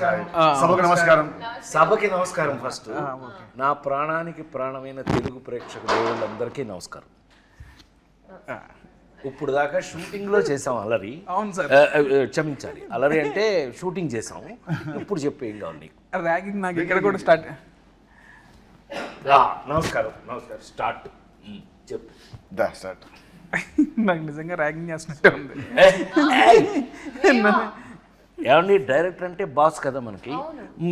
నమస్కారం. సభకు నమస్కారం. సభకి నమస్కారం. ఫస్ట్ నా ప్రాణానికి ప్రాణమైన తెలుగు ప్రేక్షక దేవుళ్ళందరికీ నమస్కారం. ఇప్పుడు దాకా షూటింగ్లో చేసాం అలరి. అవును సార్, క్షమించాలి, అలరి అంటే షూటింగ్ చేసాం. ఇప్పుడు చెప్పు ఏం కావాలి నీకు? ర్యాగింగ్ నాకు ఇక్కడ కూడా స్టార్ట్. నమస్కారం. నమస్కారం. స్టార్ట్ చెప్పు. స్టార్ట్. నాకు నిజంగా ర్యాగింగ్ చేస్తున్నట్టే ఉంది. ఏమండి, డైరెక్టర్ అంటే బాస్ కదా మనకి.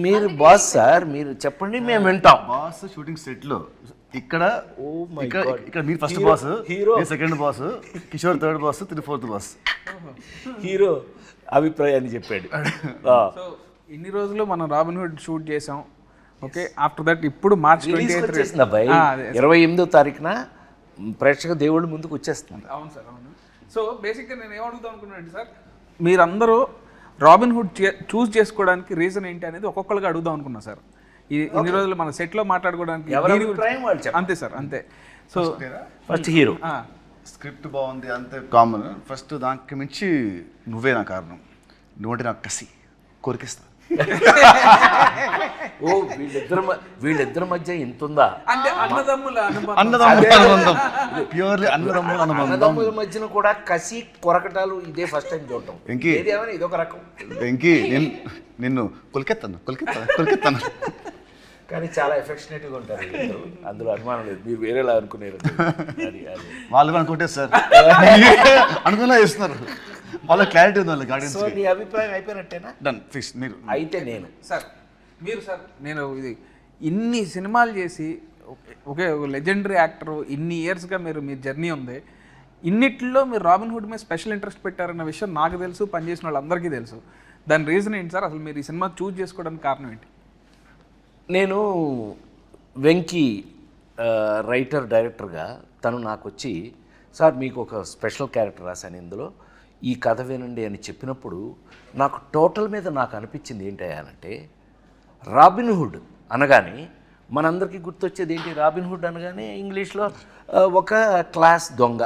మీరు బాస్ సార్, మీరు చెప్పండి, మేము వింటాం. బాస్ షూటింగ్ సెట్ లో ఇక్కడ ఇక్కడ మీరు first boss, hero second boss, Kishore third boss, తిని ఫోర్త్ బాస్. హీరో అభిప్రాయాన్ని చెప్పాడు. సో ఇన్ని రోజులు మనం రాబిన్ హుడ్ షూట్ చేసాం. ఓకే, ఆఫ్టర్ దట్ ఇప్పుడు మార్చ్ 28 అబ్బాయి 28వ తారీఖున ప్రేక్షక దేవుళ్ళు ముందుకు వచ్చేస్తుంది. అవును సార్, అవును. సో బేసిక్గా నేను ఏమడుగుతాం అనుకున్నాను సార్, మీరందరూ రాబిన్ హుడ్ చూస్ చేసుకోవడానికి రీజన్ ఏంటి అనేది ఒక్కొక్కరికి అడుగుదాం అనుకున్నా సార్. ఇన్ని రోజులు మన సెట్లో మాట్లాడుకోవడానికి అంతే సార్, అంతే. సో ఫస్ట్ హీరో స్క్రిప్ట్ బాగుంది అంతే కామన్. ఫస్ట్ దానికి మించి నువ్వే నా కారణం. నువ్వంటే నాకు కసి, కోరికిస్తా. ఓ వీళ్ళిద్దరి మధ్య ఎంత ఉందా? అంటే అన్నదమ్ముల అనుబంధం, ప్యూర్లీ అన్నదమ్ముల మధ్యన కూడా కసి కొరకటాలు ఇదే ఫస్ట్ టైం చూడటం. వెంకీ, ఇదొక రకం. వెంకీ, నిన్ను కొలికెత్తాను. కానీ చాలా ఎఫెక్షనేట్గా ఉంటారు అందులో, అనుమానం లేదు. మీరు వేరేలా అనుకునేరు. వాళ్ళు అనుకుంటే సార్ అనుకున్నా చేస్తున్నారు. వాళ్ళ క్లారిటీ ఉంది వాళ్ళ గార్డెన్స్. సో నీ అభిప్రాయం అయిపోయినట్టేనా? Done, fix. మీరు అయితే నేను సార్, మీరు సార్, నేను ఇది ఇన్ని సినిమాలు చేసి ఒకే లెజెండరీ యాక్టర్, ఇన్ని ఇయర్స్గా మీ జర్నీ ఉంది. ఇన్నిట్లో మీరు రాబిన్ హుడ్ మీద స్పెషల్ ఇంట్రెస్ట్ పెట్టారన్న విషయం నాకు తెలుసు, పనిచేసిన వాళ్ళందరికీ తెలుసు. దాని రీజన్ ఏంటి సార్? అసలు మీరు ఈ సినిమా చూస్ చేసుకోవడానికి కారణం ఏంటి? నేను వెంకీ రైటర్ డైరెక్టర్గా తను నాకు వచ్చి, సార్ మీకు ఒక స్పెషల్ క్యారెక్టర్ రాశాను ఇందులో, ఈ కథ వినండి అని చెప్పినప్పుడు నాకు టోటల్ మీద నాకు అనిపించింది ఏంటంటే, రాబిన్ హుడ్ అనగానే మనందరికీ గుర్తొచ్చేది ఏంటి? రాబిన్ హుడ్ అనగానే ఇంగ్లీష్లో ఒక క్లాస్ దొంగ.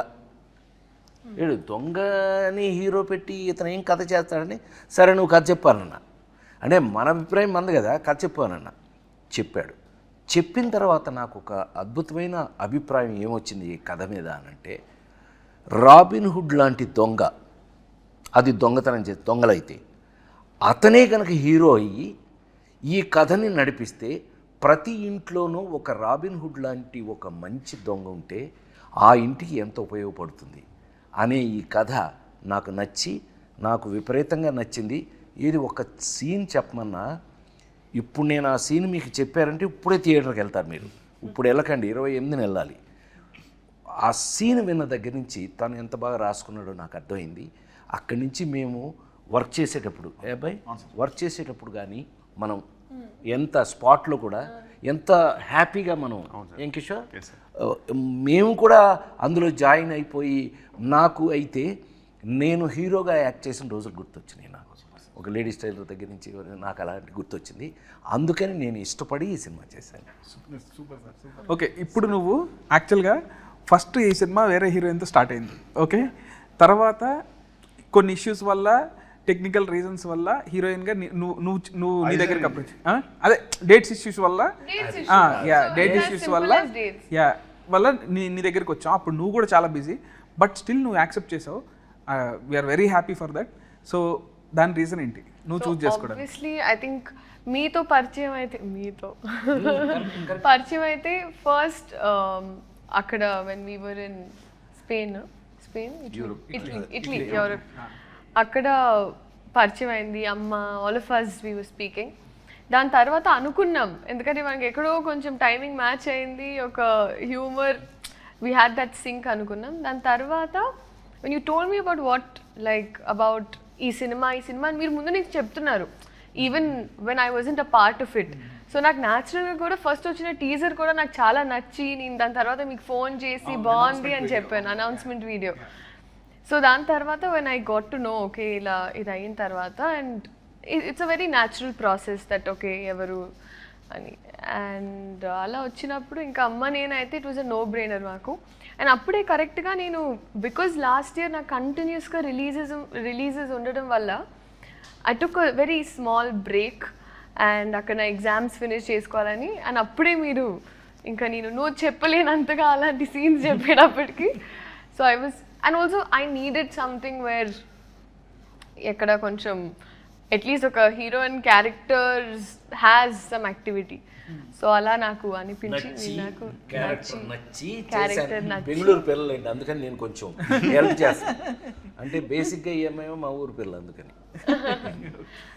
వీడు దొంగని హీరో పెట్టి ఇతను ఏం కథ చేస్తాడని, సరే నువ్వు కథ చెప్పానన్నా, అంటే మన అభిప్రాయం మంది కదా, కథ చెప్పానన్నా. చెప్పాడు. చెప్పిన తర్వాత నాకు ఒక అద్భుతమైన అభిప్రాయం ఏమొచ్చింది ఈ కథ మీద అనంటే, రాబిన్ హుడ్ లాంటి దొంగ, అది దొంగతనం చేసి దొంగలైతే అతనే కనుక హీరో అయ్యి ఈ కథని నడిపిస్తే, ప్రతి ఇంట్లోనూ ఒక రాబిన్ హుడ్ లాంటి ఒక మంచి దొంగ ఉంటే ఆ ఇంటికి ఎంత ఉపయోగపడుతుంది అనే ఈ కథ నాకు నచ్చి, నాకు విపరీతంగా నచ్చింది. ఇది ఒక సీన్ చెప్పమన్నా, ఇప్పుడు నేను ఆ సీన్ మీకు చెప్పారంటే ఇప్పుడే థియేటర్కి వెళ్తారు మీరు. ఇప్పుడు వెళ్ళకండి, 28న వెళ్ళాలి. ఆ సీన్ విన్న దగ్గర నుంచి తను ఎంత బాగా రాసుకున్నాడో నాకు అర్థమైంది. అక్కడి నుంచి మేము వర్క్ చేసేటప్పుడు, వర్క్ చేసేటప్పుడు కానీ మనం ఎంత స్పాట్లో కూడా ఎంత హ్యాపీగా మనం, ఏం కిషోర్, మేము కూడా అందులో జాయిన్ అయిపోయి, నాకు అయితే నేను హీరోగా యాక్ట్ చేసిన రోజులు గుర్తొచ్చినాయి. నాకు ఒక లేడీ స్టైలర్ దగ్గర నుంచి నాకు అలాంటి గుర్తొచ్చింది. అందుకని నేను ఇష్టపడి ఈ సినిమా చేశాను. Super sir. ఓకే, ఇప్పుడు నువ్వు యాక్చువల్గా ఫస్ట్ ఈ సినిమా వేరే హీరోయిన్తో స్టార్ట్ అయింది. ఓకే, తర్వాత కొన్ని ఇష్యూస్ వల్ల, టెక్నికల్ రీజన్స్ వల్ల హీరోయిన్గా నువ్వు నీ దగ్గరికి అప్రోచ్, అదే డేట్స్ ఇష్యూస్ వల్ల, డేట్ ఇష్యూస్ వల్ల నీ దగ్గరికి వచ్చావు. అప్పుడు నువ్వు కూడా చాలా బిజీ, బట్ స్టిల్ నువ్వు యాక్సెప్ట్ చేసావు. We are very happy for that. So దాని రీజన్ ఏంటి నువ్వు చూస్ చేసుకోవడం? ఆబ్వియస్లీ ఐ థింక్ మీతో పరిచయం అయితే ఫస్ట్ అక్కడ when we were in Spain, Italy, Europe, అక్కడ పరిచయం అయింది. అమ్మ, all of us we were speaking. దాని తర్వాత అనుకున్నాం, ఎందుకంటే మనకి ఎక్కడో కొంచెం టైమింగ్ మ్యాచ్ అయింది, ఒక humour, we had that sync అనుకున్నాం. దాని తర్వాత when you told me about what like about ఈ సినిమా అని మీరు ముందు నుంచి చెప్తున్నారు, even when I wasn't a part of it. So నాకు న్యాచురల్గా కూడా ఫస్ట్ వచ్చిన టీజర్ కూడా నాకు చాలా నచ్చి, నేను దాని తర్వాత మీకు ఫోన్ చేసి బాగుంది అని చెప్పాను, అనౌన్స్మెంట్ వీడియో. సో దాని తర్వాత when I got to know, okay ఇలా ఇది అయిన తర్వాత, and it's a very natural process that okay ఎవరు అని. అండ్ అలా వచ్చినప్పుడు ఇంకా అమ్మ నేనైతే it was a no brainer మాకు. అండ్ అప్పుడే కరెక్ట్గా నేను, బికాజ్ లాస్ట్ ఇయర్ నాకు కంటిన్యూస్గా రిలీజెస్ ఉండడం వల్ల I took a very small break and అక్కడ నా ఎగ్జామ్స్ ఫినిష్ చేసుకోవాలని అండ్ అప్పుడే మీరు ఇంకా నేను నువ్వు చెప్పలేనంతగా అలాంటి సీన్స్ చెప్పేటప్పటికి so I was and also I needed something where ఎక్కడ కొంచెం అట్లీస్ట్ ఒక heroine characters has some activity so అలా నాకు అనిపించి నాకు నచ్చి క్యారెక్టర్ నచ్చి బెంగళూరు పిల్లలండి అందుకని నేను కొంచెం హెల్ప్ చేస్తాను అంటే బేసిక్గా ఏమేమో మా ఊరు పిల్లలు అందుకని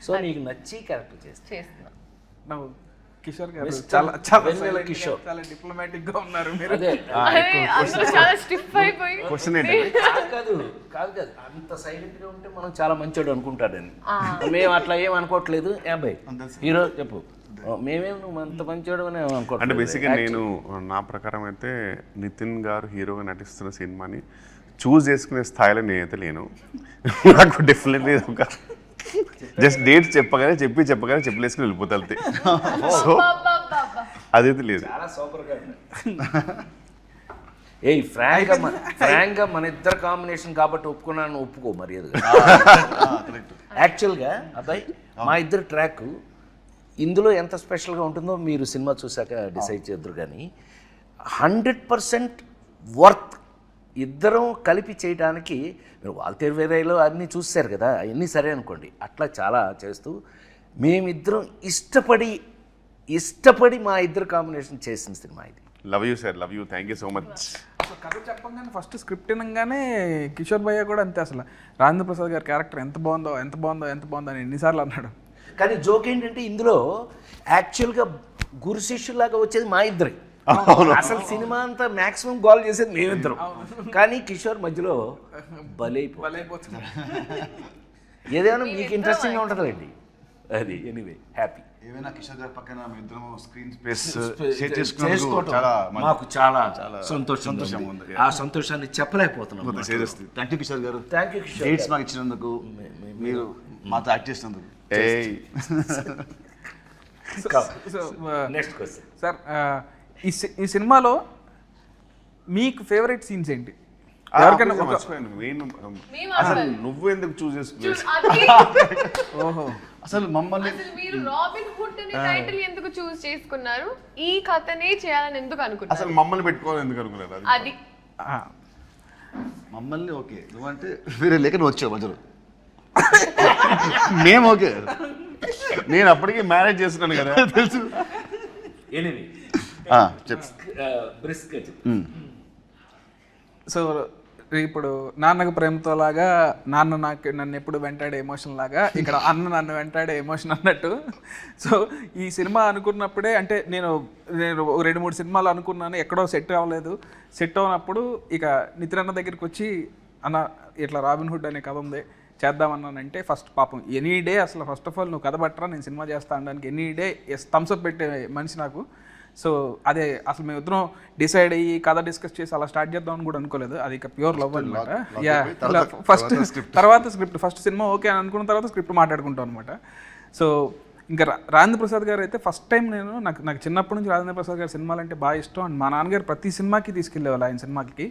సో నీకు నచ్చి క్యారెక్టర్ చేస్తున్నా నవ్వు కిషోర్ గారు చాలా చాలా వెన్నెల కిషోర్. చాలా డిప్లొమాటిక్ గా ఉన్నారు మీరు. అదే అందరూ చాలా స్టిఫ్ అయిపోయి క్వశ్చన్ ఏంటి కాదు అంత సైలెంట్ గా ఉంటే మనం చాలా మంచోడు అనుకుంటాడని మేము అట్లా ఏం అనుకోవట్లేదు అబ్బాయి హీరో చెప్పు మేమేం నువ్వు అంత మంచోడు అని అంటే అనుకోవట్లేదు బేసిక్గా నేను నా ప్రకారం అయితే నితిన్ గారు హీరోగా నటిస్తున్న సినిమాని చూస్ చేసుకునే స్థాయిలో నేనైతే లేను. నాకు డెఫినెట్లీ ఒక జస్ట్ డేట్స్ చెప్పగానే చెప్పలేసుకుని వెళ్ళిపోతా అంతే. సో అదైతే లేదు. చాలా సూపర్ గా ఏయ్ ఫ్రాంక్గా మన ఇద్దరు కాంబినేషన్ కాబట్టి ఒప్పుకున్నాను ఒప్పుకో మర్యాదగా యాక్చువల్గా అబ్బాయి మా ఇద్దరు ట్రాక్ ఇందులో ఎంత స్పెషల్గా ఉంటుందో మీరు సినిమా చూసాక డిసైడ్ చేద్దరు కానీ 100% వర్త్ ఇద్దరం కలిపి చేయడానికి మీరు వాల్తేరు వేరేలో అన్నీ చూశారు కదా అవన్నీ సరే అనుకోండి అట్లా చాలా చేస్తూ మేమిద్దరం ఇష్టపడి మా ఇద్దరు కాంబినేషన్ చేసిన సినిమా ఇది. Love you sir, love you, thank you so much. అసలు కథ చెప్పంగానే ఫస్ట్ స్క్రిప్ట్ వినగానే కిషోర్ భయ్య కూడా అంతే అసలు రాజేంద్ర ప్రసాద్ గారి క్యారెక్టర్ ఎంత బాగుందో అని ఎన్నిసార్లు అన్నాడు. కానీ జోక్ ఏంటంటే ఇందులో యాక్చువల్గా గురు శిష్యులాగా వచ్చేది మా ఇద్దరే. అసలు సినిమా అంతా మాక్సిమం గోల్ చేసేది మేమిద్దరం. కానీ కిషోర్ మధ్యలో బలైపోతుంది. ఏదైనా మీకు ఇంట్రెస్టింగ్గా ఉంటుందండి అది. ఎనీవే హ్యాపీ ఏమైనా కిషోర్ గారి పక్కన మేము ఇద్దరం స్క్రీన్ స్పేస్ చేసుకోవటం మాకు చాలా సంతోషం ఉంది. ఆ సంతోషాన్ని చెప్పలేకపోతున్నాం. థ్యాంక్ యూ కిషోర్ గారు, థ్యాంక్ యూ కిషోర్. డేట్స్ మాకు ఇచ్చినందుకు, మీరు మాతో యాక్ట్ చేసినందుకు. నెక్స్ట్ క్వశ్చన్ సార్, ఈ సినిమాలో మీకు ఫేవరెట్ సీన్స్ ఏంటి? ఎవరికైనా అసలు నువ్వు ఎందుకు చూస్ చేసుకున్నావు? ఓహో, అసలు మమ్మల్ని మీరు రాబిన్ హుడ్ అనే టైటిల్ ఎందుకు చూస్ చేసుకున్నారు? ఈ కథనే చేయాలని ఎందుకు అనుకున్నారు? అసలు మమ్మల్ని పెట్టుకోవాలని ఎందుకు అనుకున్నారు? అది మమ్మల్ని ఓకే నువ్వంటే వేరే లేక నువ్వు వచ్చావు మధ్యలో. మేము ఓకే, నేను అప్పటికి మ్యారేజ్ చేస్తున్నాను కదా తెలుసు. ఎనీవే చెప్పు. బ్రిస్క్ సో ఇప్పుడు నాన్నకు ప్రేమతో లాగా నాన్న నన్ను ఎప్పుడు వెంటాడే ఎమోషన్ లాగా ఇక్కడ అన్న నన్ను వెంటాడే ఎమోషన్ అన్నట్టు. సో ఈ సినిమా అనుకున్నప్పుడే అంటే నేను 2-3 సినిమాలు అనుకున్నాను, ఎక్కడో సెట్ అవ్వలేదు. సెట్ అవునప్పుడు ఇక నితిన్ అన్న దగ్గరికి వచ్చి అన్న ఇట్లా రాబిన్ హుడ్ అనే కథ ఉంది చేద్దామన్నానంటే ఫస్ట్ పాపం ఎనీ డే అసలు ఫస్ట్ ఆఫ్ ఆల్ నువ్వు కథ పట్టరా నేను సినిమా చేస్తా అనడానికి ఎనీ డే థమ్స్అప్ పెట్టే మనిషి నాకు. సో అదే అసలు మేము ఇద్దరం డిసైడ్ అయ్యి కథ డిస్కస్ చేసి అలా స్టార్ట్ చేద్దామని కూడా అనుకోలేదు. అది ఇక ప్యూర్ లవ్ అనమాట. తర్వాత స్క్రిప్ట్ ఫస్ట్ సినిమా ఓకే అని అనుకున్న తర్వాత స్క్రిప్ట్ మాట్లాడుకుంటాం అనమాట. సో ఇంకా రాజేంద్ర ప్రసాద్ గారు అయితే ఫస్ట్ టైం నాకు చిన్నప్పటి నుంచి రాజేంద్ర ప్రసాద్ గారి సినిమాలు అంటే బాగా ఇష్టం. అండ్ మా నాన్నగారు ప్రతి సినిమాకి తీసుకెళ్ళేవాళ్ళు ఆయన సినిమాకి.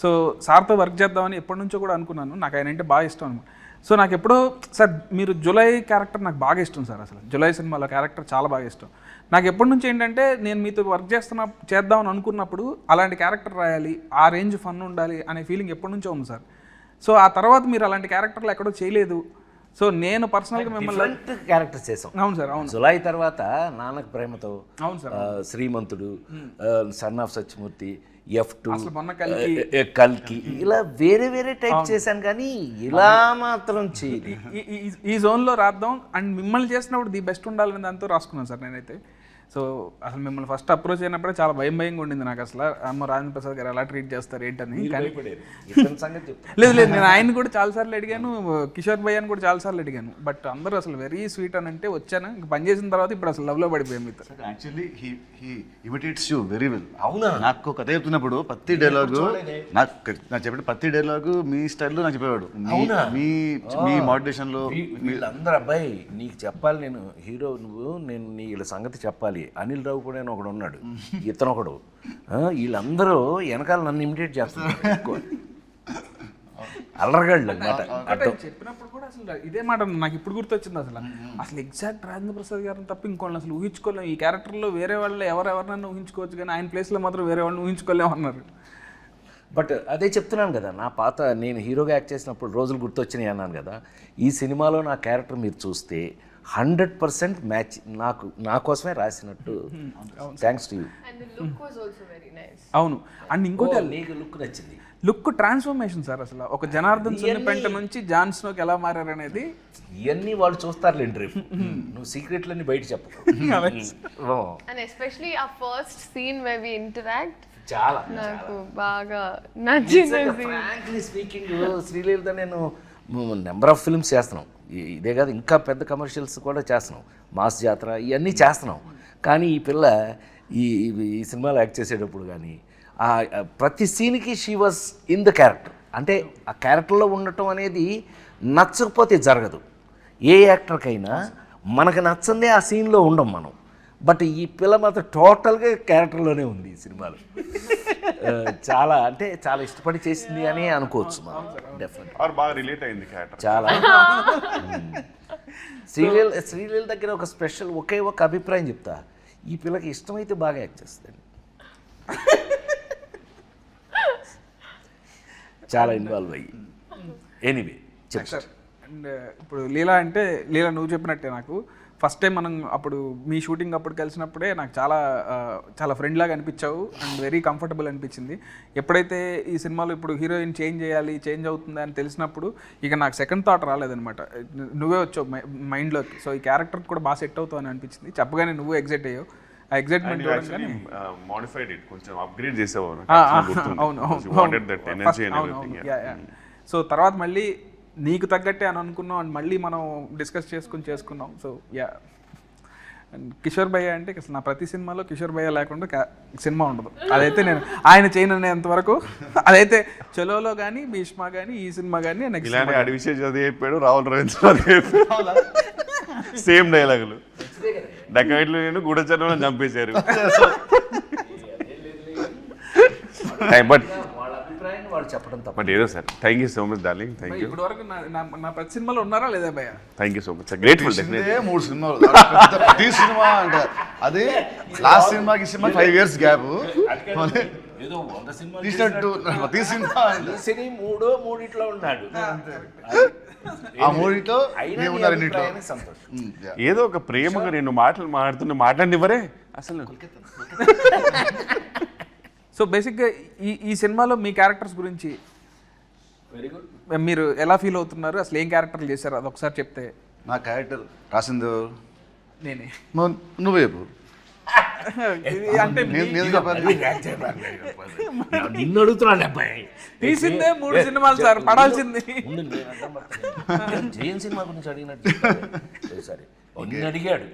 సో సార్తో వర్క్ చేద్దామని ఎప్పటి నుంచో కూడా అనుకున్నాను. నాకు ఆయన అంటే బాగా ఇష్టం అనమాట. సో నాకు ఎప్పుడో సార్ మీరు జులై క్యారెక్టర్ నాకు బాగా ఇష్టం సార్. అసలు జులై సినిమాలో క్యారెక్టర్ చాలా బాగా ఇష్టం నాకు. ఎప్పటి నుంచి ఏంటంటే నేను మీతో వర్క్ చేద్దామని అనుకున్నప్పుడు అలాంటి క్యారెక్టర్ రాయాలి, ఆ రేంజ్ ఫన్ ఉండాలి అనే ఫీలింగ్ ఎప్పటి నుంచో ఉంది సార్. సో ఆ తర్వాత మీరు అలాంటి క్యారెక్టర్లు ఎక్కడో చేయలేదు. సో నేను పర్సనల్గా మిమ్మల్ని క్యారెక్టర్ చేసాం. అవును సార్, అవును. జులై తర్వాత నాన్నకు ప్రేమతో, అవును sir, Srimanthudu, son of Satyamurthy, F2, కల్కి, ఇలా వేరే టైప్ చేశాను కానీ ఇలా మాత్రం చేయలేదు. ఈ జోన్లో రాద్దాం అండ్ మిమ్మల్ని చేసినప్పుడు ది బెస్ట్ ఉండాలని దాంతో రాసుకున్నాను సార్ నేనైతే. సో అసలు మిమ్మల్ని ఫస్ట్ అప్రోచ్ అయినప్పుడే చాలా భయంగా ఉండింది నాకు. అసలు అమ్మ రాజేంద్ర ప్రసాద్ గారు ఎలా ట్రీట్ చేస్తారు ఏంటని. లేదు నేను ఆయన కూడా చాలాసార్లు అడిగాను, కిషోర్ భయ్యాని కూడా చాలాసార్లు అడిగాను. బట్ అందరూ అసలు వెరీ స్వీట్ అని అంటే వచ్చాను. ఇంక పని చేసిన తర్వాత ఇప్పుడు అసలు లవ్లో పడిపోయాం మీతో. Actually he imitates you very well. అవునా? నాకు కథ చెప్తున్నప్పుడు ప్రతి డైలాగు నాకు చెప్పిన ప్రతి డైలాగు మీ స్టైల్లో నాకు చెప్పేవాడు. మీ మాడ్యులేషన్లో వీళ్ళందరూ అబ్బాయి నీకు చెప్పాలి, నేను హీరో నువ్వు, నేను వీళ్ళ సంగతి చెప్పాలి. అనిల్ రావు కూడా ఒకడు ఉన్నాడు, ఇతను ఒకడు, వీళ్ళందరూ వెనకాల నన్ను ఇమిటేట్ చేస్తున్నారు. అల్లరగాళ్ళు అనమాట. అంటే చెప్పినప్పుడు కూడా అసలు ఇదే మాట నాకు ఇప్పుడు గుర్తొచ్చింది. అసలు ఎగ్జాక్ట్ రాజేంద్ర ప్రసాద్ గారిని తప్ప ఇంకోళ్ళని అసలు ఊహించుకోలేము. ఈ క్యారెక్టర్లో వేరే వాళ్ళు ఎవరెవరినైనా ఊహించుకోవచ్చు, కానీ ఆయన ప్లేస్లో మాత్రం వేరే వాళ్ళని ఊహించుకోలేము అన్నారు. బట్ అదే చెప్తున్నాను కదా, నా పాత నేను హీరోగా యాక్ట్ చేసినప్పుడు రోజులు గుర్తొచ్చినాయి అన్నాను కదా. ఈ సినిమాలో నా క్యారెక్టర్ మీరు చూస్తే 100% మ్యాచ్ నా కోసమే రాసినట్టు. Thanks to you. And the look was also very nice. అవును. అండ్ ఇంకోటి నీకు లుక్ నచ్చింది. లుక్ ట్రాన్స్ఫర్మేషన్ సార్, అసలు ఒక జనార్దన్ సున్నిపెంట నుంచి జాన్ స్నోకి ఎలా మారారనేది ఇవన్నీ వాళ్ళు చూస్తారులేండి రేపు. నువ్వు సీక్రెట్లన్నీ బయట చెప్పు. And especially our first scene where we interact, చాలా నాకు బాగా నచ్చింది. ఫ్రాంక్లీ స్పీకింగ్ శ్రీలీలతో నేను నెంబర్ ఆఫ్ ఫిల్మ్స్ చేస్తున్నాం. ఇదే కాదు, ఇంకా పెద్ద కమర్షియల్స్ కూడా చేస్తున్నాం, మాస్ జాతర ఇవన్నీ చేస్తున్నాం. కానీ ఈ పిల్ల ఈ ఈ సినిమాలో యాక్ట్ చేసేటప్పుడు కానీ ప్రతి సీన్కి she was in the character. అంటే ఆ క్యారెక్టర్లో ఉండటం అనేది నచ్చకపోతే జరగదు. ఏ యాక్టర్కైనా మనకు నచ్చందే ఆ సీన్లో ఉండం మనం. బట్ ఈ పిల్ల మాత్రం టోటల్గా క్యారెక్టర్లోనే ఉంది ఈ సినిమాలో. చాలా అంటే చాలా ఇష్టపడి చేసింది అని అనుకోవచ్చు మనం. డెఫినెట్ బాగా రిలేట్ అయింది క్యారెక్టర్ చాలా. శ్రీలీల దగ్గర ఒక స్పెషల్ ఒకే ఒక అభిప్రాయం చెప్తా, ఈ పిల్లకి ఇష్టమైతే బాగా యాక్ట్ చేస్తుంది. చాలా ఇన్వాల్వ్ అయ్యి. Anyway sir. అండ్ ఇప్పుడు లీలా అంటే లీలా నువ్వు చెప్పినట్టే నాకు ఫస్ట్ టైం మనం అప్పుడు మీ షూటింగ్ అప్పుడు కలిసినప్పుడే నాకు చాలా చాలా ఫ్రెండ్ లాగా అనిపించావు అండ్ వెరీ కంఫర్టబుల్ అనిపించింది. ఎప్పుడైతే ఈ సినిమాలో ఇప్పుడు హీరోయిన్ చేంజ్ అవుతుంది అని తెలిసినప్పుడు ఇక నాకు సెకండ్ థాట్ రాలేదనమాట. నువ్వే వచ్చావు మైండ్లోకి. సో ఈ క్యారెక్టర్ కూడా బాగా సెట్ అవుతావు అని అనిపించింది. చెప్పగానే నువ్వు ఎగ్జైట్ అయ్యావు. ఆ ఎగ్జైట్మెంట్ మోడిఫైడ్ ఇట్ కొంచెం అప్గ్రేడ్ చేసావు. సో తర్వాత మళ్ళీ నీకు తగ్గట్టే అని అనుకున్నాం అండ్ మళ్ళీ మనం డిస్కస్ చేసుకున్నాం. So yeah. అండ్ కిషోర్ భయ్య అంటే అసలు నా ప్రతి సినిమాలో కిషోర్ భయ్య లేకుండా సినిమా ఉండదు. అదైతే నేను ఆయన చేయనంత వరకు అదైతే చలోలో కానీ భీష్మ కానీ ఈ సినిమా కానీ ఇలాంటి అడివిషయం చదివి చెప్పాడు రాహుల్ రవీంద్ర. సేమ్ డైలాగులు. డకాయిట్లు నేను గూఢచర్మలో చంపేశారు. బట్ వాళ్ళు చెప్పడం తప్ప. బట్ ఏదో sir thank you so much darling. Thank you. ఇప్పటి వరకు నా ప్రతి సినిమాలో ఉన్నారా లేదా భయ్య? Thank you so much. Grateful. 3 సినిమాలు ప్రతి సినిమా అంటే అదే లాస్ట్ సినిమాకి 5 years గ్యాప్ ఏదో 100 సినిమాలు తీసినట్టు ప్రతి సినిమా సినీ మూడిట్లో ఉన్నాడు. ఆ మూడిట్లో ఉన్నారు రెండిట్లో. సంతోషం. ఏదో ఒక ప్రేమగా నేను మాట్లాడినివ్వరే అసలు. సో బేసిక్గా ఈ సినిమాలో మీ క్యారెక్టర్స్ గురించి వెరీ గుడ్. మీరు ఎలా ఫీల్ అవుతున్నారు, అసలు ఏం క్యారెక్టర్లు చేశారు అది ఒకసారి చెప్తే. నా క్యారెక్టర్ రాసింది నేనే. నువ్వే చెప్పు. అంటే నిన్ను అడుగుతున్నాను అబ్బాయి. తీసిందే 3 సినిమాలు సార్, పడాల్సింది. జయన్ సినిమా గురించి అడిగినట్టు సరే నిన్ను అడిగాడు.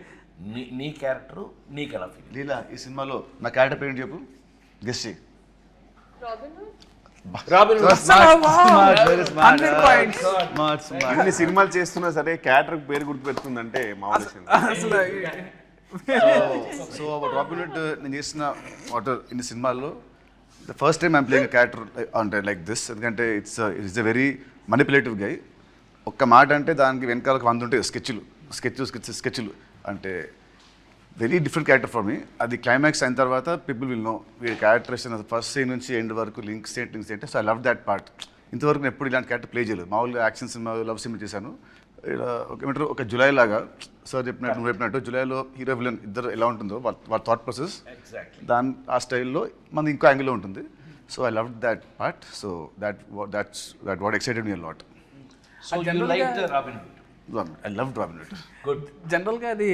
నీ క్యారెక్టర్ నీకు ఎలా ఫీల్? లీలా ఈ సినిమాలో నా క్యారెక్టర్ పేరు చెప్పు. గెస్ చేయి. అన్ని సినిమాలు చేస్తున్నా సరే క్యారెక్టర్ పేరు గుర్తు పెడుతుందంటే మామూలు. సో రాబిన్ హుడ్ నేను చేసిన ఇన్ని సినిమాల్లో the first time I'm playing character అంటే లైక్ దిస్. ఎందుకంటే ఇట్స్ ఎ వెరీ మనిపులేటివ్ గై. ఒక్క మాట అంటే దానికి వెనకాల 100 ఉంటాయి స్కెచ్లు అంటే very different character for me. అది క్లైమాక్స్ అయిన తర్వాత పీపుల్ విల్ నో వీడి క్యారెక్టరేషన్ ఫస్ట్ సీన్ నుంచి ఎండ్ వరకు లింక్స్ ఏంటి. So I love that part. ఇంతవరకు నేను ఎప్పుడు ఇలాంటి క్యారెక్టర్ ప్లే చేయలేదు. మామూలుగా యాక్షన్ సినిమా లవ్ సినిమా చేశాను. ఏమంటారు ఒక జులై లాగా సార్ చెప్పినట్టు నువ్వు చెప్పినట్టు జులైలో హీరో విలన్ ఇద్దరు ఎలా ఉంటుందో వాళ్ళ థాట్ ప్రాసెస్ దాని ఆ స్టైల్లో మనది ఇంకో యాంగిల్లో ఉంటుంది. So I love that part. So that's what excited me a lot. So you liked Robin Hood? I loved Robin Hood. Good. జనరల్గా అది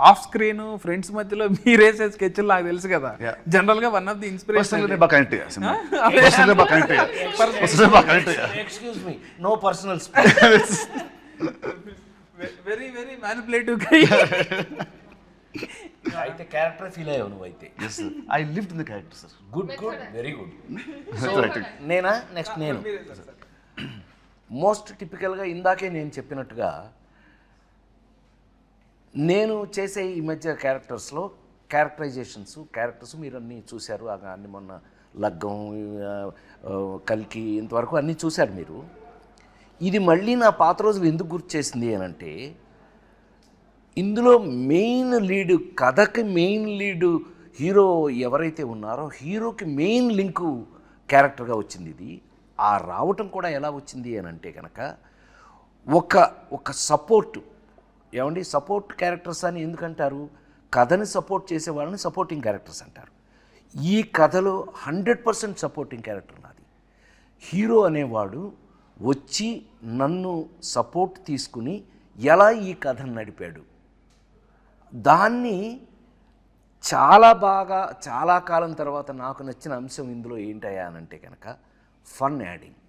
ఆఫ్ స్క్రీన్ ఫ్రెండ్స్ మధ్యలో మీరేసే స్కెచ్లు నాకు తెలుసు కదా. జనరల్గా one of the inspiration. Excuse me, no personal space. Very very manipulative guy. అయితే character feel అయ్యావు నువ్వు అయితే. Yes, sir. I lived in the character, sir. Good very good. Correct. నేనా నెక్స్ట్ నేను మోస్ట్ టిపికల్గా ఇందాకే నేను చెప్పినట్టుగా నేను చేసే ఈ మధ్య క్యారెక్టర్స్లో క్యారెక్టర్స్ మీరు అన్నీ చూశారు. అన్ని మొన్న లగ్గం, కల్కి ఇంతవరకు అన్నీ చూశారు మీరు. ఇది మళ్ళీ నా పాత రోజులు ఎందుకు గుర్తు చేసింది అని అంటే, ఇందులో మెయిన్ లీడు, కథకి మెయిన్ లీడు హీరో ఎవరైతే ఉన్నారో హీరోకి మెయిన్ లింకు క్యారెక్టర్గా వచ్చింది ఇది. ఆ రావటం కూడా ఎలా వచ్చింది అని అంటే కనుక ఒక సపోర్టు, ఏమండి సపోర్ట్ క్యారెక్టర్స్ అని ఎందుకంటారు? కథని సపోర్ట్ చేసే వాళ్ళని సపోర్టింగ్ క్యారెక్టర్స్ అంటారు. ఈ కథలో 100% సపోర్టింగ్ క్యారెక్టర్ నాది. హీరో అనేవాడు వచ్చి నన్ను సపోర్ట్ తీసుకుని ఎలా ఈ కథను నడిపాడు, దాన్ని చాలా బాగా చాలా కాలం తర్వాత నాకు నచ్చిన అంశం ఇందులో ఏంటయ్యా అని అంటే కనుక ఫన్ యాడింగ్.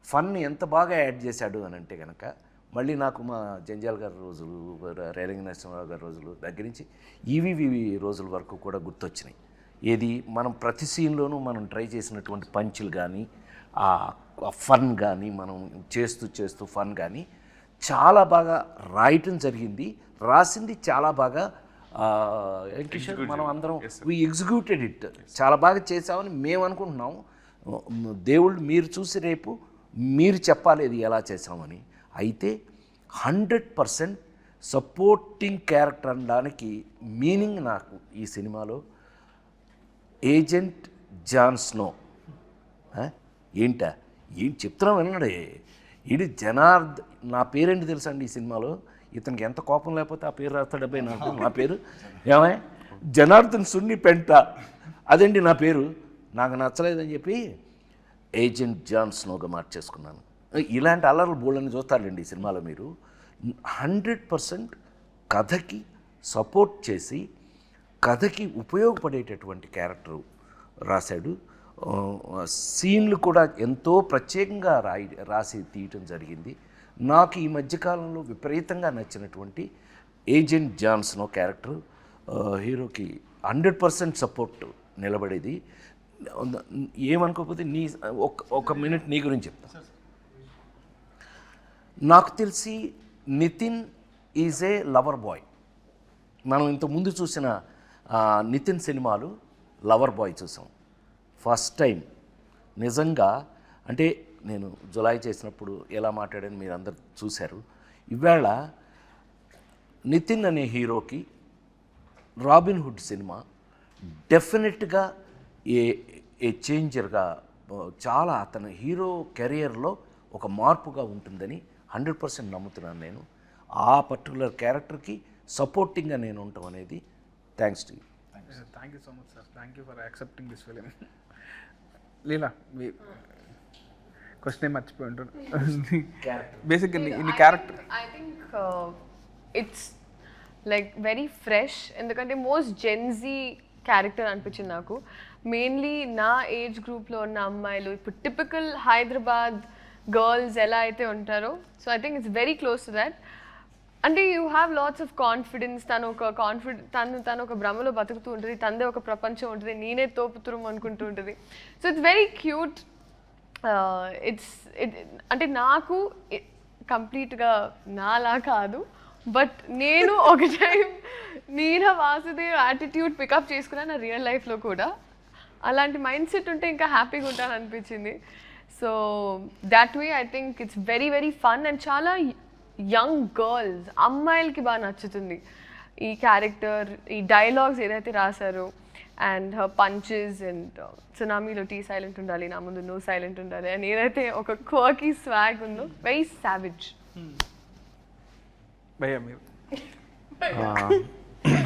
ఫన్ ఎంత బాగా యాడ్ చేశాడు అని అంటే కనుక మళ్ళీ నాకు మా జంజాల్ గారి రోజులు, రేలంగి నరసింహరావు గారి రోజులు దగ్గర నుంచి ఈవీవి రోజుల వరకు కూడా గుర్తొచ్చినాయి. ఏది మనం ప్రతి సీన్లోనూ మనం ట్రై చేసినటువంటి పంచులు కానీ, ఆ ఫన్ కానీ, మనం చేస్తూ ఫన్ కానీ చాలా బాగా రాయటం జరిగింది. రాసింది చాలా బాగా కిషోర్, మనం అందరం వీ ఎగ్జిక్యూటెడ్ ఇట్, చాలా బాగా చేసామని మేము అనుకుంటున్నాం. దేవుళ్ళు మీరు చూసి రేపు మీరు చెప్పాలి ఇది ఎలా చేసామని. అయితే 100% సపోర్టింగ్ క్యారెక్టర్ అనడానికి మీనింగ్ నాకు ఈ సినిమాలో ఏజెంట్ జాన్ స్నో. ఏంటా ఏం చెప్తున్నాం విన్నాడే, ఇది నా పేరేంటి తెలుసా అండి ఈ సినిమాలో? ఇతనికి ఎంత కోపం లేకపోతే ఆ పేరు రాస్తాడబ్బాయి నాకు. నా పేరు ఏమై జనార్దన్ సున్ని పెంట, అదండి నా పేరు. నాకు నచ్చలేదని చెప్పి ఏజెంట్ జాన్ స్నోగా మార్చేసుకున్నాను. ఇలాంటి అల్లర్లు బోళ్ళని చూస్తారండి ఈ సినిమాలో మీరు. 100% కథకి సపోర్ట్ చేసి కథకి ఉపయోగపడేటటువంటి క్యారెక్టర్ రాశాడు. సీన్లు కూడా ఎంతో ప్రత్యేకంగా రాసి తీయటం జరిగింది. నాకు ఈ మధ్యకాలంలో విపరీతంగా నచ్చినటువంటి ఏజెంట్ జాన్ స్నో క్యారెక్టర్ హీరోకి 100% సపోర్ట్ నిలబడేది. ఏమనుకోకపోతే ఒక మినిట్ నీ గురించి చెప్తా. నాకు తెలిసి Nitin is a lover boy. మనం ఇంతకుముందు చూసిన నితిన్ సినిమాలు లవర్ బాయ్ చూసాం. ఫస్ట్ టైం నిజంగా అంటే నేను జులై చేసినప్పుడు ఎలా మాట్లాడాను మీరు అందరు చూశారు. ఇవాళ నితిన్ అనే హీరోకి రాబిన్ హుడ్ సినిమా డెఫినెట్గా ఏ చేంజర్గా, చాలా అతని హీరో కెరియర్లో ఒక మార్పుగా ఉంటుందని 100% నమ్ముతున్నాను నేను. ఆ పర్టికులర్ క్యారెక్టర్కి సపోర్టింగ్గా నేను ఉండటం అనేది thanks to you. Thank you so much sir. Thank you for accepting this film. Leela, me question మర్చిపోయి ఉంటాను. బేసిక్గా ఇన్ని character I think it's like very fresh. ఎందుకంటే మోస్ట్ జెన్జీ క్యారెక్టర్ అనిపించింది నాకు. మెయిన్లీ నా ఏజ్ గ్రూప్లో ఉన్న అమ్మాయిలు, ఇప్పుడు టిపికల్ హైదరాబాద్ గర్ల్స్ ఎలా అయితే ఉంటారో, so I think it's very close to that. అంటే you have lots of confidence. తను ఒక భ్రమలో బతుకుతూ ఉంటుంది, తనదే ఒక ప్రపంచం ఉంటుంది, నేనే తోపుతురం అనుకుంటూ ఉంటుంది. So it's very cute. అంటే నాకు కంప్లీట్గా నాలా కాదు, బట్ నేను ఒక time Nina Vasudev attitude pickup చేసుకున్నాను నా రియల్ లైఫ్లో కూడా. అలాంటి మైండ్ సెట్ ఉంటే ఇంకా హ్యాపీగా ఉంటాను అనిపించింది. So that way I think it's very very fun and చాలా యంగ్ గర్ల్స్, అమ్మాయిలకి బాగా నచ్చుతుంది ఈ క్యారెక్టర్. ఈ డైలాగ్స్ ఏదైతే రాశారో అండ్ హర్ పంచెస్ అండ్ సునామీలో టీ సైలెంట్ ఉండాలి, నా ముందు నో సైలెంట్ ఉండాలి అని ఏదైతే ఒక క్వర్కీ స్వాగ్ ఉందో, వెరీ సావిజ్. భయ్యా మీరు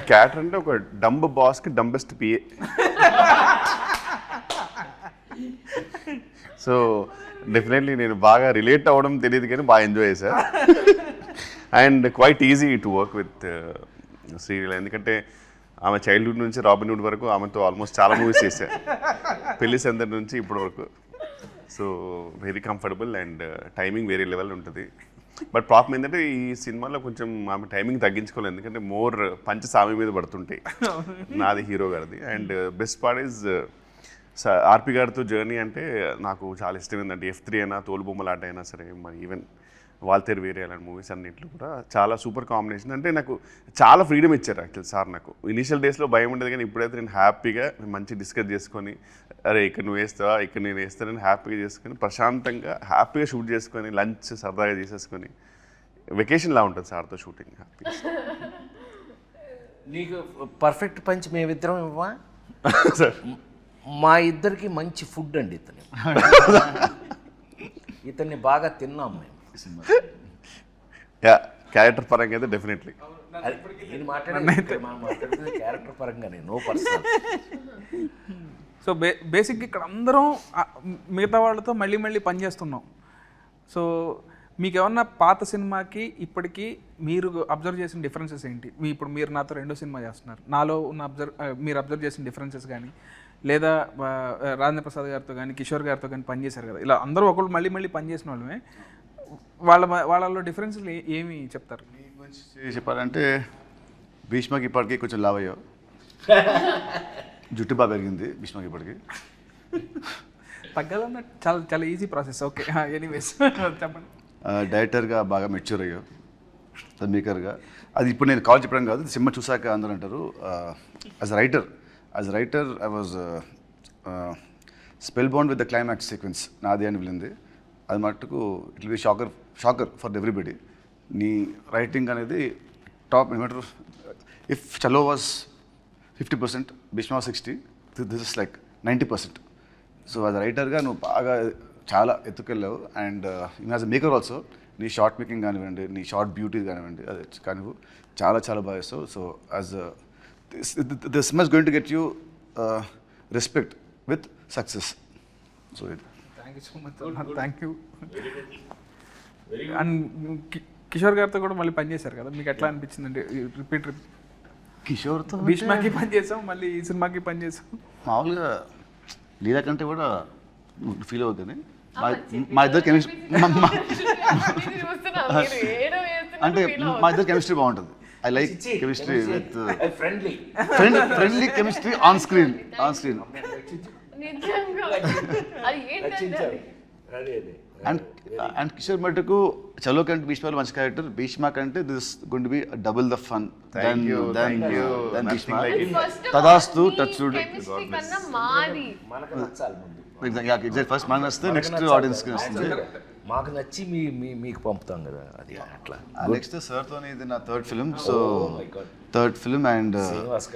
క్యారెక్టర్ అంటే ఒక డంబ్ బాస్కి డంబెస్ట్ పిఏ. సో డెఫినెట్లీ నేను బాగా రిలేట్ అవ్వడం తెలియదు కానీ బాగా ఎంజాయ్ చేశా. And quiet easy to work with Sreeleela, ఎందుకంటే ఆమె చైల్డ్హుడ్ నుంచి రాబిన్హుడ్ వరకు ఆమెతో ఆల్మోస్ట్ చాలా మూవీస్ చేశా, పెళ్లి సందడి నుంచి ఇప్పటి వరకు. So very comfortable and timing వేరే లెవెల్ ఉంటుంది. బట్ ప్రాబ్లం ఏంటంటే ఈ సినిమాలో కొంచెం ఆమె టైమింగ్ తగ్గించుకోలేదు, ఎందుకంటే మోర్ పంచెస్ ఆమె మీద పడుతుంటాయి, నాది హీరో గారిది. అండ్ బెస్ట్ పార్ట్ ఈజ్ ఆర్పి గారితో జర్నీ అంటే నాకు చాలా ఇష్టం ఏంటంటే F3 అయినా తోలుబొమ్మలాట అయినా సరే, మరి ఈవెన్ వాల్తేరు వేరే అలాంటి మూవీస్ అన్నింటిలో కూడా చాలా సూపర్ కాంబినేషన్. అంటే నాకు చాలా ఫ్రీడమ్ ఇచ్చారు యాక్చువల్ సార్. నాకు ఇనీషియల్ డేస్లో భయం ఉండేది, కానీ ఇప్పుడైతే నేను హ్యాపీగా మంచి డిస్కస్ చేసుకొని, అరే ఇక్కడ నువ్వు వేస్తావా, ఇక్కడ నేను వేస్తానని హ్యాపీగా చేసుకొని, ప్రశాంతంగా హ్యాపీగా షూట్ చేసుకొని, లంచ్ సరదాగా చేసేసుకొని, వెకేషన్లా ఉంటుంది సార్తో షూటింగ్ హ్యాపీగా. నీకు పర్ఫెక్ట్ పంచ్ మేమిద్దరం ఇవ్వా? సార్ మా ఇద్దరికి మంచి ఫుడ్ అండి ఇతన్ని బాగా తిన్నాం మేము. యా, క్యారెక్టర్ పరంగా అయితే డెఫినెట్లీ. నేను మాట్లాడేది క్యారెక్టర్ పరంగానే, నో పర్సనల్. సో బేసిక్గా ఇక్కడ అందరం మిగతా వాళ్ళతో మళ్ళీ మళ్ళీ పనిచేస్తున్నాం. సో మీకు ఏమన్నా పాత సినిమాకి ఇప్పటికీ మీరు అబ్జర్వ్ చేసిన డిఫరెన్సెస్ ఏంటి? ఇప్పుడు మీరు నాతో 2వ సినిమా చేస్తున్నారు, నాలో ఉన్న మీరు అబ్జర్వ్ చేసిన డిఫరెన్సెస్ కానీ, లేదా రాజేంద్ర ప్రసాద్ గారితో కానీ కిషోర్ గారితో కానీ పనిచేశారు కదా, ఇలా అందరూ ఒకళ్ళు మళ్ళీ మళ్ళీ పనిచేసిన వాళ్ళమే, వాళ్ళలో డిఫరెన్స్లు ఏమి చెప్తారు? మీ గురించి చెప్పాలంటే భీష్మకి ఇప్పటికీ కొంచెం లావ్ అయ్యావు, జుట్టు బాగా పెరిగింది భీష్మకి ఇప్పటికి. తగ్గాలన్న చాలా చాలా ఈజీ ప్రాసెస్. ఓకే, ఎనీవేస్ చెప్పండి. డైరెక్టర్గా బాగా మెచ్యూర్ అయ్యావు, మేకర్గా. అది ఇప్పుడు నేను కాల్ చెప్పడం కాదు, సినిమా చూసాక అందరూ అంటారు. As writer I was spellbound with the climax sequence నాది అని వెళ్ళింది. అది మట్టుకు it will be shocker for everybody. నీ రైటింగ్ అనేది టాప్. ఏమంటారు, if Chalo was 50%, Bheeshma 60, this is like 90%. So as రైటర్గా నువ్వు బాగా చాలా ఎత్తుకెళ్ళావు. And as a maker also నీ షార్ట్ మేకింగ్ కానివ్వండి, నీ షార్ట్ బ్యూటీ కానివ్వండి, అది కానివ్వు చాలా చాలా బాగా చేస్తావు. So as this cinema is going to get you respect with success. So ఇది. Thank you so much. Thank you. And Kishore గారితో కూడా మళ్ళీ పనిచేశారు కదా, మీకు ఎట్లా అనిపించిందండి? రిపీట్ కిషోర్తో భీష్మకి పనిచేసాం, మళ్ళీ ఈ సినిమాకి పనిచేసాం. మామూలుగా లీలా కంటే కూడా ఫీల్ అవుతుంది. మా ఇద్దరు కెమిస్ట్రీ అంటే మా ఇద్దరు కెమిస్ట్రీ బాగుంటుంది. I like chemistry with friendly chemistry on screen. And Kishore మటుకు చలో కంటే భీష్మలో మంచి క్యారెక్టర్, భీష్మ కంటే this going to be double the fun than Bheeshma. తదాస్తు టచ్వుడ్. ఫస్ట్ మనకు వస్తే నెక్స్ట్ ఆడియన్స్కి వస్తుంది. మాకు నచ్చి మీకు పంపుతాం కదా, అది అట్లా. నెక్స్ట్ సార్తో ఇది నా third film. So third film and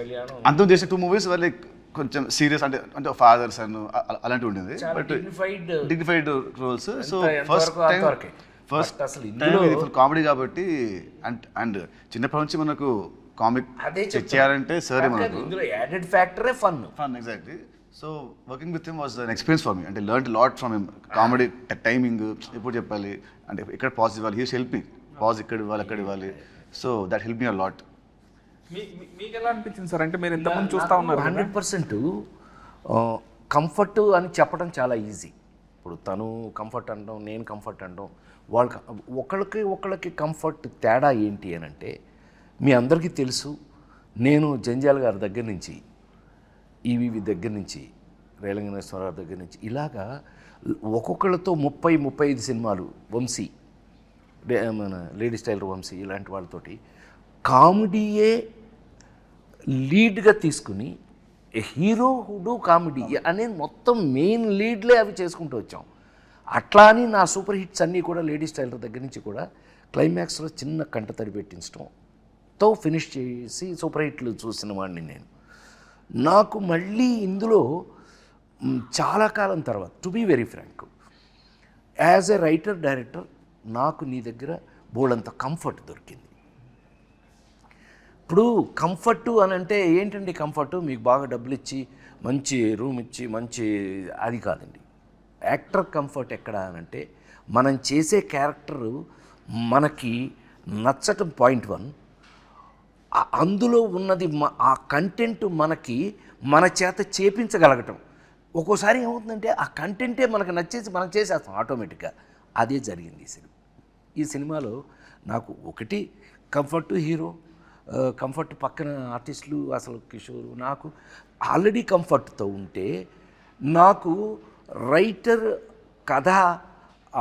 కళ్యాణం అంతం చేసిన 2 మూవీస్ వల్ల కొంచెం సీరియస్, అంటే ఫాదర్స్ అండ్ అలాంటివి ఉండింది. But dignified roles. So first అసలు టైం ఫుల్ కామెడీ కాబట్టి. అండ్ చిన్నప్పటి నుంచి మనకు కామిక్ చేయాలంటే సరే మనకు యాడెడ్ ఫ్యాక్టరే fun. Exactly. So working with him was an experience for me. అంటే learn lot from him. Comedy timing ఎప్పుడు చెప్పాలి, అంటే ఎక్కడ పాజ్ ఇవ్వాలి, హీ హెల్ప్ మీ. పాజ్ ఇక్కడ ఇవ్వాలి, అక్కడ ఇవ్వాలి. So that help me a lot. మీకు ఎలా అనిపించింది సార్? అంటే మీరు ఎంతమంది చూస్తూ ఉన్నారు? 100% కంఫర్ట్ అని చెప్పడం చాలా ఈజీ. ఇప్పుడు తను కంఫర్ట్ అనడం, నేను కంఫర్ట్ అనడం, ఒకళ్ళకి కంఫర్ట్ తేడా ఏంటి అని అంటే, మీ అందరికీ తెలుసు, నేను జంజాల్ గారి దగ్గర నుంచి, ఈవీవి దగ్గర నుంచి, రేలంగనేశ్వరరావు దగ్గర నుంచి, ఇలాగా ఒక్కొక్కళ్ళతో 30-35 సినిమాలు, వంశీ, మన లేడీస్ టైలర్ వంశీ, ఇలాంటి వాళ్ళతోటి కామెడీయే లీడ్గా తీసుకుని హీరో హుడు కామెడీ అనే మొత్తం మెయిన్ లీడ్లే అవి చేసుకుంటూ వచ్చాం. అట్లా అని నా సూపర్ హిట్స్ అన్నీ కూడా లేడీస్ టైలర్ దగ్గర నుంచి కూడా క్లైమాక్స్లో చిన్న కంట తడి పెట్టించడంతో ఫినిష్ చేసి సూపర్ హిట్లు చూసిన వాడిని నేను. నాకు మళ్ళీ ఇందులో చాలా కాలం తర్వాత, to be very frank, as a writer director నాకు నీ దగ్గర బోల్డంత కంఫర్ట్ దొరికింది. ఇప్పుడు కంఫర్టు అని అంటే ఏంటండి కంఫర్టు? మీకు బాగా డబ్బులు ఇచ్చి మంచి రూమ్ ఇచ్చి మంచి, అది కాదండి. యాక్టర్ కంఫర్ట్ ఎక్కడ అని అంటే, మనం చేసే క్యారెక్టరు మనకి నచ్చటం పాయింట్ 1, అందులో ఉన్నది ఆ కంటెంట్ మనకి మన చేత చేపించగలగటం. ఒక్కోసారి ఏమవుతుందంటే ఆ కంటెంటే మనకు నచ్చేసి మనం చేసేస్తాం ఆటోమేటిక్గా. అదే జరిగింది ఈ సినిమాలో. నాకు ఒకటి కంఫర్ట్ హీరో, కంఫర్ట్ పక్కన ఆర్టిస్టులు, అసలు కిషోర్, నాకు ఆల్రెడీ కంఫర్ట్తో ఉంటే నాకు రైటర్ కథ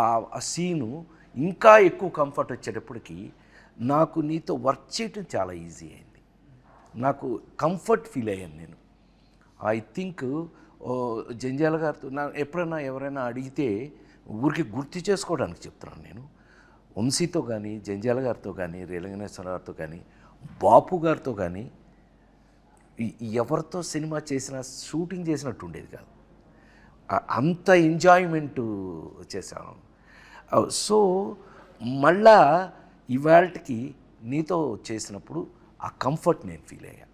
ఆ సీను ఇంకా ఎక్కువ కంఫర్ట్ వచ్చేటప్పటికి నాకు నీతో వర్క్ చేయటం చాలా ఈజీ అయింది. నాకు కంఫర్ట్ ఫీల్ అయ్యాను నేను. ఐ థింక్ జంజాల గారితో ఎప్పుడైనా ఎవరైనా అడిగితే ఊరికి గుర్తు చేసుకోవడానికి చెప్తున్నాను నేను. వంశీతో కానీ, జంజాల గారితో కానీ, రేలంగనేశ్వర గారితో కానీ, బాపు గారితో కానీ ఎవరితో సినిమా చేసినా షూటింగ్ చేసినట్టు ఉండేది కాదు. అంత ఎంజాయ్మెంట్ చేశాను. సో మళ్ళా ఇవాళకి నీతో చేసినప్పుడు ఆ కంఫర్ట్ నేను ఫీల్ అయ్యా.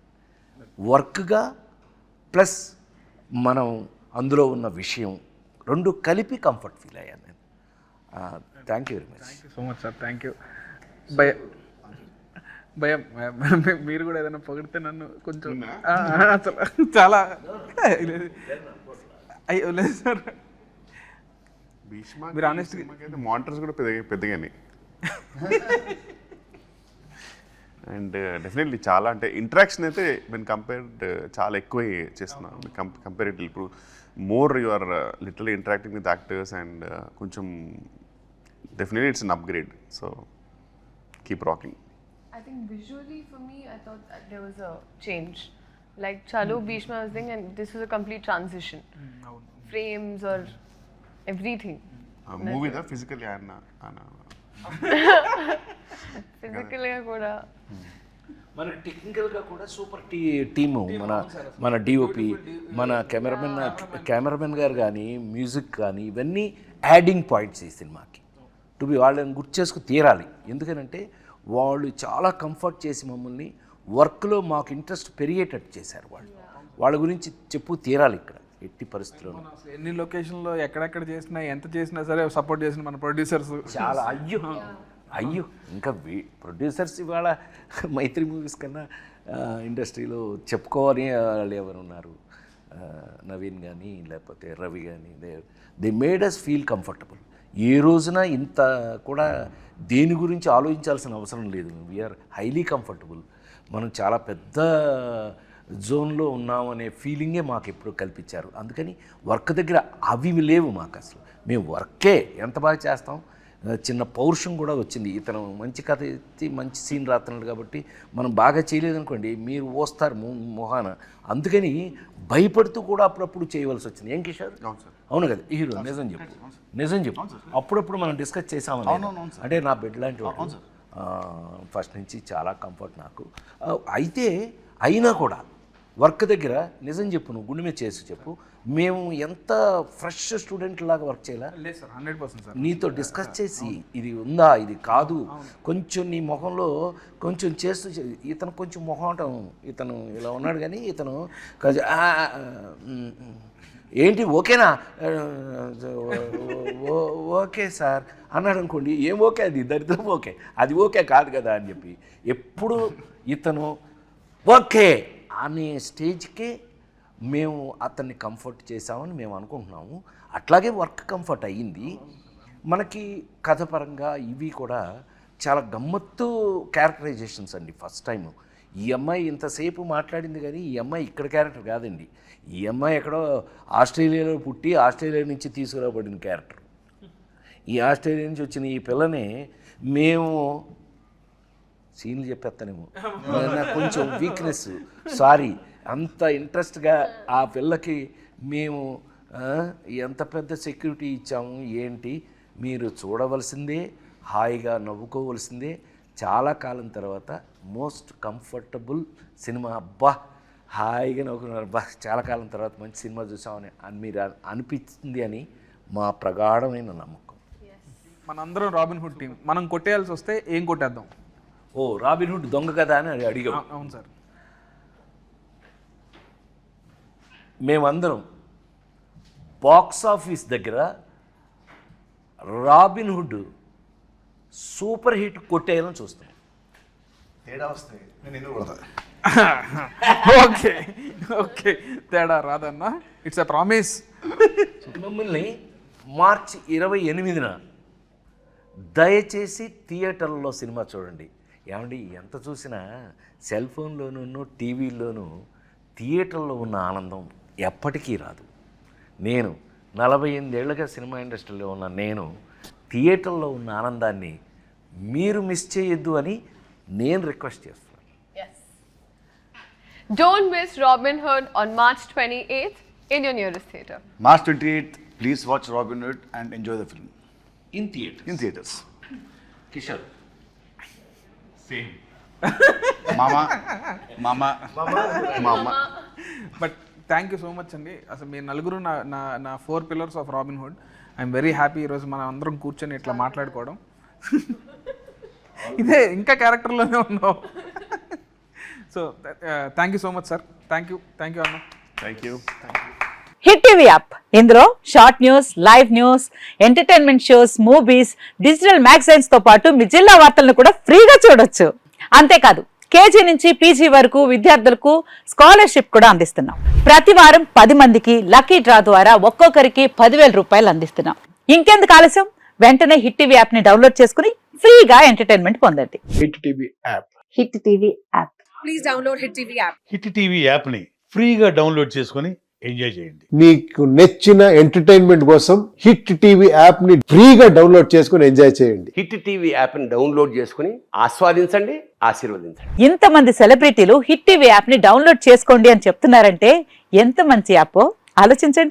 వర్క్గా ప్లస్ మనం అందులో ఉన్న విషయం రెండు కలిపి కంఫర్ట్ ఫీల్ అయ్యాను నేను. Thank you very much. Thank you so much sir. Thank you. భయం మీరు కూడా ఏదైనా పొగిడితే నన్ను కొంచెం అసలు చాలా అయ్యో లేదు సార్. భీష్మ మీరు honest మానిటర్స్ కూడా పెద్దగానే అండ్ డెఫినెట్లీ చాలా అంటే ఇంటరాక్షన్ అయితే నేను కంపేర్డ్ చాలా ఎక్కువ చేస్తున్నాను కంపేరిటివ్. ఇప్పుడు more you are literally interacting with actors and కొంచెం definitely it's an upgrade. So keep rocking. I think visually for me, I thought that there was a change. Like Chalo Bhishma was thing, and this was a complete transition. Frames or everything. మూవీదా physically ఆయన Physically కూడా. మన టెక్నికల్గా కూడా super team. మన DOP, మన cameraman గారు కానీ, మ్యూజిక్ కానీ, ఇవన్నీ యాడింగ్ పాయింట్స్ ఈ సినిమాకి. టు బి వాళ్ళని గుర్తు చేసుకు తీరాలి. ఎందుకనంటే వాళ్ళు చాలా కంఫర్ట్ చేసి మమ్మల్ని వర్క్లో మాకు ఇంట్రెస్ట్ పెరిగేటట్టు చేశారు. వాళ్ళ గురించి చెప్పు తీరాలి ఇక్కడ ఎట్టి పరిస్థితుల్లో. ఎన్ని లొకేషన్లో ఎక్కడెక్కడ చేసినా ఎంత చేసినా సరే సపోర్ట్ చేసిన మన ప్రొడ్యూసర్స్ చాలా అయ్యో ఇంకా ప్రొడ్యూసర్స్ ఇవాళ మైత్రి మూవీస్ కన్నా ఇండస్ట్రీలో చెప్పుకోవాలి వాళ్ళు ఎవరు ఉన్నారు. నవీన్ కానీ లేకపోతే రవి కానీ they made us feel comfortable. ఏ రోజున ఇంత కూడా దేని గురించి ఆలోచించాల్సిన అవసరం లేదు. We're highly comfortable. మనం చాలా పెద్ద జోన్లో ఉన్నామనే ఫీలింగే మాకు ఎప్పుడు కల్పించారు. అందుకని వర్క్ దగ్గర అవి లేవు మాకు అసలు. మేము వర్కే ఎంత బాగా చేస్తాం. చిన్న పౌరుషం కూడా వచ్చింది. ఇతను మంచి కథ ఎత్తి మంచి సీన్ రాస్తున్నాడు కాబట్టి మనం బాగా చేయలేదనుకోండి మీరు వస్తారు మొహాన. అందుకని భయపడుతూ కూడా అప్పుడప్పుడు చేయవలసి వచ్చింది. ఏం కిషోర్? అవును కదా హీరో? నిజం చెప్పు. అప్పుడప్పుడు మనం డిస్కస్ చేసామని. అంటే నా బెడ్ లాంటి వాడు ఫస్ట్ నుంచి చాలా కంఫర్ట్ నాకు. అయితే అయినా కూడా వర్క్ దగ్గర నిజం చెప్పు, నువ్వు గుండె మీద చేసి చెప్పు, మేము ఎంత ఫ్రెష్ స్టూడెంట్ లాగా వర్క్ చేయాలా? లేదు సార్, 100% సార్. నీతో డిస్కస్ చేసి ఇది ఉందా ఇది కాదు కొంచెం నీ మొహంలో కొంచెం చేస్తూ ఇతను కొంచెం మొహం ఇతను ఇలా ఉన్నాడు కానీ ఇతను ఏంటి ఓకేనా ఓకే సార్ అన్నాడు అనుకోండి. ఏం ఓకే అది దరిద్రం ఓకే, అది ఓకే కాదు కదా అని చెప్పి ఎప్పుడు ఇతను ఓకే అనే స్టేజ్కే మేము అతన్ని కంఫర్ట్ చేసామని మేము అనుకుంటున్నాము. అట్లాగే వర్క్ కంఫర్ట్ అయ్యింది మనకి. కథ పరంగా ఇవి కూడా చాలా గమ్మత్తు క్యారెక్టరైజేషన్స్ అండి. ఫస్ట్ టైం ఈ అమ్మాయి ఇంతసేపు మాట్లాడింది కానీ ఈ అమ్మాయి ఇక్కడ క్యారెక్టర్ కాదండి. ఈ అమ్మాయి ఎక్కడో ఆస్ట్రేలియాలో పుట్టి ఆస్ట్రేలియా నుంచి తీసుకురాబడిన క్యారెక్టర్. ఈ ఆస్ట్రేలియా నుంచి వచ్చిన ఈ పిల్లని మేము సీన్లు చెప్పేస్తానేమో, నాకు కొంచెం వీక్నెస్, సారీ. అంత ఇంట్రెస్ట్గా ఆ పిల్లకి మేము ఎంత పెద్ద సెక్యూరిటీ ఇచ్చాము ఏంటి మీరు చూడవలసిందే, హాయిగా నవ్వుకోవలసిందే. చాలా కాలం తర్వాత మోస్ట్ కంఫర్టబుల్ సినిమా. అబ్బా హాయిగా నవ్వుకున్నారు, అబ్బా చాలా కాలం తర్వాత మంచి సినిమా చూసామని మీరు అనిపించింది అని మా ప్రగాఢమైన నమ్మకం. మనందరం రాబిన్ హుడ్ టీం. మనం కొట్టేయాల్సి వస్తే ఏం కొట్టేద్దాం? ఓ రాబిన్ హుడ్ దొంగ కదా అని అడిగాం. అవును సార్. మేమందరం బాక్స్ ఆఫీస్ దగ్గర రాబిన్ హుడ్ సూపర్ హిట్ కొట్టేయాలని చూస్తాం. తేడా వస్తాయి నేను ఎందుకు కొడతా? ఓకే ఓకే, తేడా రాదన్నా, ఇట్స్ ఎ ప్రామిస్. మిమ్మల్ని మార్చి 28న దయచేసి థియేటర్లో సినిమా చూడండి. ఏమండి ఎంత చూసినా సెల్ ఫోన్లోనూ టీవీల్లోనూ థియేటర్లో ఉన్న ఆనందం ఎప్పటికీ రాదు. నేను 48 ఏళ్ళుగా సినిమా ఇండస్ట్రీలో ఉన్న నేను థియేటర్లో ఉన్న ఆనందాన్ని మీరు మిస్ చేయొద్దు అని నేను రిక్వెస్ట్ చేస్తున్నాను. Don't miss Robin Hood on March 28th in your nearest theatre. March 28th, please watch Robin Hood and enjoy the film in theatre. in theaters. Kishore Mama, but thank you so much అండి. అసలు మీ నలుగురు నా నా నా 4 pillars of robin hood. I'm very happy ఈరోజు మనం అందరం కూర్చొని ఇట్లా మాట్లాడుకోవడం. ఇదే ఇంకా క్యారెక్టర్లోనే ఉన్నావు. So thank you so much sir. Thank you అన్న. Thank you. Hit TV app, ఇందులో short news, live news, entertainment shows, movies, digital magazines తో పాటు మీ జిల్లా వార్తలను కూడా ఫ్రీగా చూడొచ్చు. అంతేకాదు కేజీ నుంచి పీజీ వరకు విద్యార్థులకు స్కాలర్షిప్ కూడా అందిస్తున్నాం. ప్రతి వారం 10 మందికి లక్కీ డ్రా ద్వారా ఒక్కొక్కరికి 10,000 రూపాయలు అందిస్తున్నాం. ఇంకెందుకు ఆలస్యం, వెంటనే హిట్ టీవీ యాప్ ని డౌన్లోడ్ చేసుకుని ఫ్రీగా ఎంటర్టైన్మెంట్ పొందండి. Hit TV app. Hit TV app. Hit TV యాప్ని ఫ్రీగా డౌన్లోడ్ చేసుకొని ఎంజాయ్ చేయండి. మీకు నచ్చిన ఎంటర్టైన్మెంట్ కోసం హిట్ టీవీ యాప్ ని ఫ్రీగా డౌన్లోడ్ చేసుకొని ఎంజాయ్ చేయండి. హిట్ టీవీ యాప్ని డౌన్లోడ్ చేసుకుని ఆస్వాదించండి, ఆశీర్వదించండి. ఇంతమంది సెలబ్రిటీలు హిట్ టీవీ యాప్ ని డౌన్లోడ్ చేసుకోండి అని చెప్తున్నారంటే ఎంత మంచి యాప్ ఆలోచించండి.